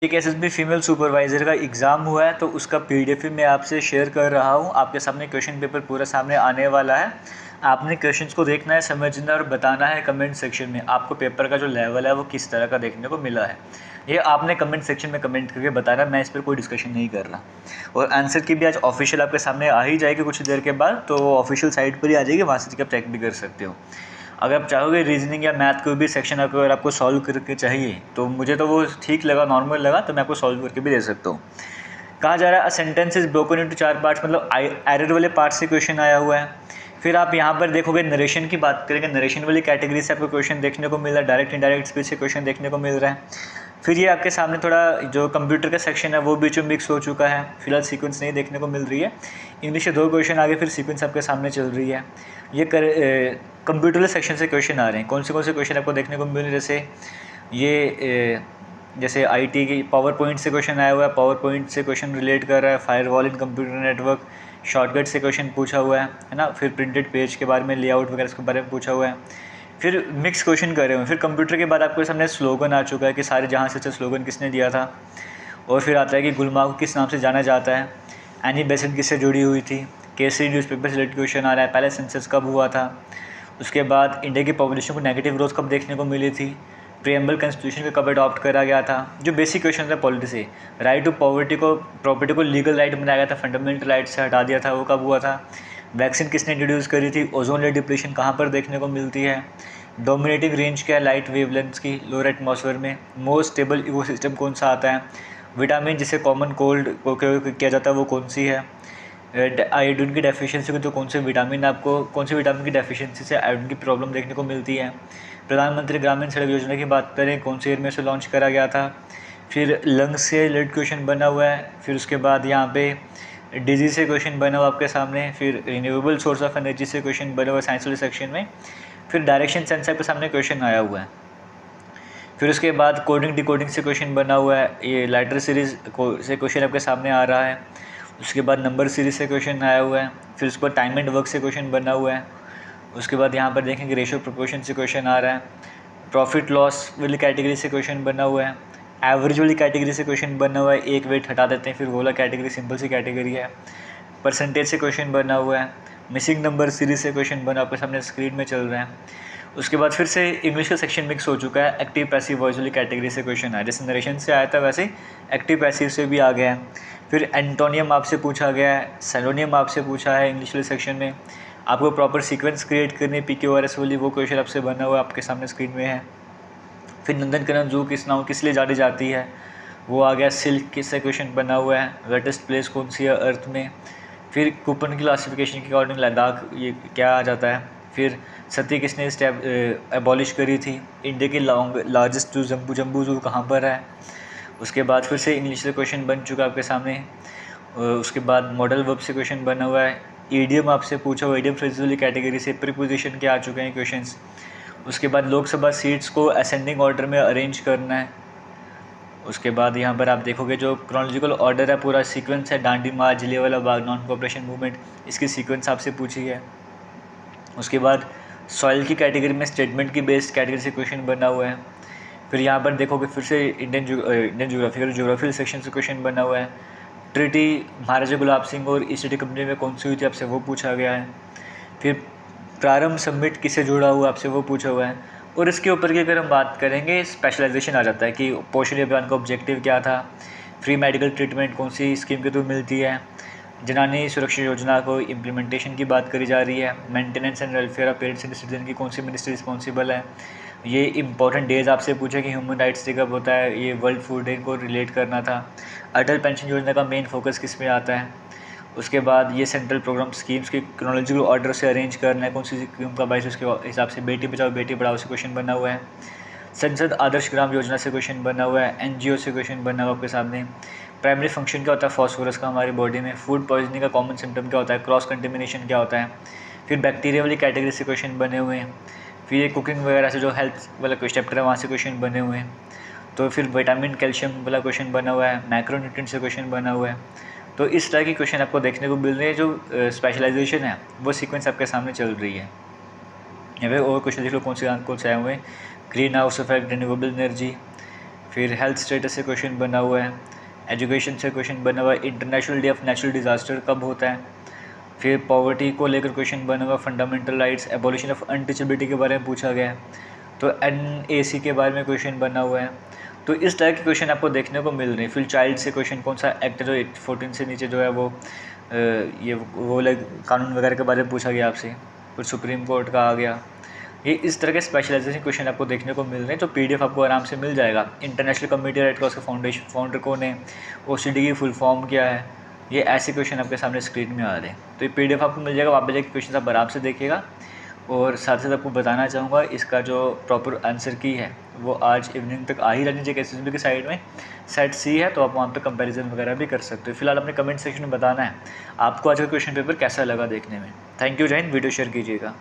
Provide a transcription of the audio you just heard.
एक SSB female supervisor का exam हुआ है, तो उसका पीडीएफ मैं आपसे शेयर कर रहा हूँ। आपके सामने क्वेश्चन पेपर पूरा सामने आने वाला है। आपने क्वेश्चंस को देखना है, समझना और बताना है कमेंट सेक्शन में आपको पेपर का जो लेवल है वो किस तरह का देखने को मिला है। ये आपने कमेंट सेक्शन में कमेंट करके बताना, मैं इस पर कोई डिस्कशन नहीं कर रहा। और आंसर की भी आज ऑफिशियल आपके सामने आ ही जाएगी कुछ देर के बाद, तो ऑफिशियल साइट पर ही आ जाएगी, वहाँ से आप चेक भी कर सकते हो। अगर आप चाहोगे रीजनिंग या मैथ कोई भी सेक्शन अगर आपको सॉल्व करके चाहिए, तो मुझे तो वो ठीक लगा, नॉर्मल लगा, तो मैं आपको सॉल्व करके भी दे सकता हूँ। कहा जा रहा है a sentence is broken into 4 parts, मतलब एरर वाले पार्ट से क्वेश्चन आया हुआ है। फिर आप यहाँ पर देखोगे नरेशन की बात करेंगे, नरेशन वाली कैटेगरी से आपको क्वेश्चन देखने को मिल रहा है, डायरेक्ट इनडायरेक्ट स्पीच से क्वेश्चन देखने को मिल रहा है। फिर ये आपके सामने थोड़ा जो कंप्यूटर का सेक्शन है वो बीच में मिक्स हो चुका है, फिलहाल सीक्वेंस नहीं देखने को मिल रही है। इंग्लिश से 2 क्वेश्चन आगे, फिर सीक्वेंस आपके सामने चल रही है। ये कंप्यूटर वाले सेक्शन से क्वेश्चन आ रहे हैं। कौन से क्वेश्चन आपको देखने को मिल रहे हैं, जैसे ये जैसे आईटी की पावर पॉइंट से क्वेश्चन आया हुआ है, पावर पॉइंट से क्वेश्चन रिलेट कर रहा है, फायरवॉल इन कंप्यूटर नेटवर्क, शॉर्टकट से क्वेश्चन पूछा हुआ है ना, फिर प्रिंटेड पेज के बारे में, लेआउट वगैरह इसके बारे में पूछा हुआ है। फिर मिक्स क्वेश्चन कर रहे हुए। फिर कंप्यूटर के बाद आपके सामने स्लोगन आ चुका है कि सारे जहाँ से अच्छा स्लोगन किसने दिया था। और फिर आता है कि गुलमार्ग को किस नाम से जाना जाता है, एनी बेसेंट किससे जुड़ी हुई थी, केसरी न्यूज़पेपर से रिलेटेड क्वेश्चन आ रहा है, पहले सेंसस कब हुआ था, उसके बाद इंडिया की पॉपुलेशन को नेगेटिव ग्रोथ कब देखने को मिली थी, प्रीएम्बल कॉन्स्टिट्यूशन को कब अडॉप्ट करा गया था, जो बेसिक क्वेश्चन है पॉलिटी से। राइट टू प्रॉपर्टी को लीगल राइट बनाया गया था, फंडामेंटल राइट से हटा दिया था, वो कब हुआ था। वैक्सीन किसने इंट्रोड्यूस करी थी, ओजोन लेयर डिप्लीशन कहाँ पर देखने को मिलती है, डोमिनेटिंग रेंज क्या है लाइट वेवलेंथ्स की लोअर एटमॉस्फेयर में, मोस्ट स्टेबल इकोसिस्टम कौन सा आता है, विटामिन जिसे कॉमन कोल्ड को किया जाता है वो कौन सी है, आयोडीन की डेफिशिएंसी को, तो कौन से विटामिन आपको, कौन से विटामिन की डेफिशिएंसी से आयोडीन की प्रॉब्लम देखने को मिलती है। प्रधानमंत्री ग्रामीण सड़क योजना की बात करें, कौन से ईयर में से लॉन्च करा गया था। फिर लंग्स से रिलेटेड क्वेश्चन बना हुआ है। फिर उसके बाद यहाँ पे डिजीज से क्वेश्चन बना हुआ आपके सामने। फिर रिन्यूएबल सोर्स ऑफ एनर्जी से क्वेश्चन बना हुआ साइंस वाले सेक्शन में। फिर डायरेक्शन सेंस आपके सामने क्वेश्चन आया हुआ है। फिर उसके बाद कोडिंग डिकोडिंग से क्वेश्चन बना हुआ है, ये लाइटर सीरीज से क्वेश्चन आपके सामने आ रहा है। उसके बाद नंबर सीरीज से क्वेश्चन आया हुआ है। फिर उसके बाद टाइम एंड वर्क से क्वेश्चन बना हुआ है। उसके बाद यहाँ पर देखेंगे रेशियो प्रोपोर्शन से क्वेश्चन आ रहा है। प्रॉफिट लॉस वाली कैटेगरी से क्वेश्चन बना हुआ है। एवरेज वाली कैटेगरी से क्वेश्चन बना हुआ है, एक वेट हटा देते हैं, फिर वो वाला कैटेगरी सिंपल सी कैटेगरी है। परसेंटेज से क्वेश्चन बना हुआ है। मिसिंग नंबर सीरीज से क्वेश्चन बना आपके सामने स्क्रीन में चल रहा है। उसके बाद फिर से इंग्लिश का सेक्शन मिक्स हो चुका है, एक्टिव पैसिव वॉइस वाली कैटेगरी से क्वेश्चन आया, जैसे नरेशन से आया था वैसे एक्टिव पैसिव से भी आ गया है। फिर एंटोनियम आपसे पूछा गया है, सेलोनियम आपसे पूछा है इंग्लिश वाले सेक्शन में। आपको प्रॉपर सीक्वेंस क्रिएट करनी है PQRS वाली, वो क्वेश्चन आपसे बना हुआ आपके सामने स्क्रीन में है। फिर नंदनकनन जू किस नाम किस लिए जानी जाती है, वो आ गया। सिल्क किससे क्वेश्चन बना हुआ है, वेटेस्ट प्लेस कौन सी है अर्थ में। फिर कूपन क्लासिफिकेशन के अकॉर्डिंग लद्दाख ये क्या आ जाता है। फिर सती किसने एबॉलिश करी थी, इंडिया की लार्जेस्ट जू जम्बू जू कहाँ पर है। उसके बाद फिर से इंग्लिश से क्वेश्चन बन चुका आपके सामने। उसके बाद मॉडल वर्ब से क्वेश्चन बना हुआ है। ईडीएम आपसे पूछा हुआ, ईडीएम फ्रेजेस वाली कैटेगरी से प्रीपोजिशन के आ चुके हैं क्वेश्चंस। उसके बाद लोकसभा सीट्स को असेंडिंग ऑर्डर में अरेंज करना है। उसके बाद यहाँ पर आप देखोगे जो क्रोनोलॉजिकल ऑर्डर है, पूरा सीक्वेंस है, डांडी मार्च, Jallianwala Bagh, non cooperation movement, इसकी सीक्वेंस आपसे पूछी है। उसके बाद सॉइल की कैटेगरी में स्टेटमेंट की बेस्ड कैटेगरी से क्वेश्चन बना हुआ है। फिर यहाँ पर देखोगे फिर से इंडियन ज्योग्राफिकल सेक्शन से क्वेश्चन बना हुआ है। ट्रिटी महाराजा गुलाब सिंह और ईस्ट इंडिया कंपनी में कौन सी हुई थी, आपसे वो पूछा गया है। फिर प्रारंभ समिट किससे जुड़ा हुआ, आपसे वो पूछा हुआ है। और इसके ऊपर की अगर हम बात करेंगे, स्पेशलाइजेशन आ जाता है कि पोषण अभियान का ऑब्जेक्टिव क्या था, फ्री मेडिकल ट्रीटमेंट कौन सी स्कीम के थ्रू मिलती है, जनानी सुरक्षा योजना को इम्प्लीमेंटेशन की बात करी जा रही है, maintenance and welfare of parents and citizen की कौन सी मिनिस्ट्री रिस्पॉन्सिबल है। ये इंपॉर्टेंट डेज आपसे पूछे कि ह्यूमन राइट्स डे कब होता है, ये वर्ल्ड फूड डे को रिलेट करना था। अटल पेंशन योजना का मेन फोकस किस में आता है। उसके बाद ये सेंट्रल प्रोग्राम स्कीम्स की क्रोनोलॉजिकल ऑर्डर से अरेंज करना है, कौन सी स्कीम का बाइस उसके हिसाब से बेटी बचाओ बेटी पढ़ाओ से क्वेश्चन बना हुआ है। संसद आदर्श ग्राम योजना से क्वेश्चन बना हुआ है। NGO से क्वेश्चन बना हुआ आपके सामने। प्राइमरी फंक्शन क्या होता है फॉस्फोरस का हमारी बॉडी में। फूड पॉइजनिंग का कॉमन सिम्टम क्या होता है, क्रॉस कंटेमिनेशन क्या होता है। फिर बैक्टीरिया वाली कैटेगरी से क्वेश्चन बने हुए हैं। फिर ये कुकिंग वगैरह से जो हेल्थ वाला चैप्टर है वहाँ से क्वेश्चन बने हुए हैं। तो फिर विटामिन कैल्शियम वाला क्वेश्चन बना हुआ है। मैक्रोन्यूट्रिएंट से क्वेश्चन बना हुआ है। तो इस तरह की क्वेश्चन आपको देखने को मिल रही है। जो स्पेशलाइजेशन है वो सीक्वेंस आपके सामने चल रही है। यहाँ पे और क्वेश्चन देख लो कौन से आए हुए हैं। Green house effect, renewable energy, फिर हेल्थ स्टेटस से क्वेश्चन बना हुआ है, एजुकेशन से क्वेश्चन बना हुआ है, international day of natural disaster कब होता है, फिर पॉवर्टी को लेकर क्वेश्चन बना हुआ, fundamental rights, abolition of untouchability के बारे में पूछा गया है, तो NAC के बारे में क्वेश्चन बना हुआ है। तो इस तरह के क्वेश्चन आपको देखने को मिल रहे हैं। फिर चाइल्ड से क्वेश्चन, कौन सा एक्ट जो 14 से नीचे जो है वो ये वो कानून वगैरह के बारे में पूछा गया आपसे, फिर सुप्रीम कोर्ट का आ गया। ये इस तरह के स्पेशलाइजेशन क्वेश्चन आपको देखने को मिल रहे हैं, जो PDF आपको आराम से मिल जाएगा। इंटरनेशनल कम्युनिटी राइट का उसका फाउंडर कौन है, OCD की फुल फॉर्म क्या है, ये ऐसे क्वेश्चन आपके सामने स्क्रीन में आ रहे हैं। तो ये PDF आपको मिल जाएगा, वहाँ पे जाकर क्वेश्चन आप आराम से देखिएगा। और साथ साथ आपको बताना चाहूँगा, इसका जो प्रॉपर आंसर की है वो आज इवनिंग तक आ ही रहनी चाहिए SSB की साइड में, सेट C है, तो आप वहाँ पे कंपैरिजन वगैरह भी कर सकते हो। फिलहाल अपने कमेंट सेक्शन में बताना है आपको आज का क्वेश्चन पेपर कैसा लगा देखने में। थैंक यू, जय हिंद, वीडियो शेयर कीजिएगा।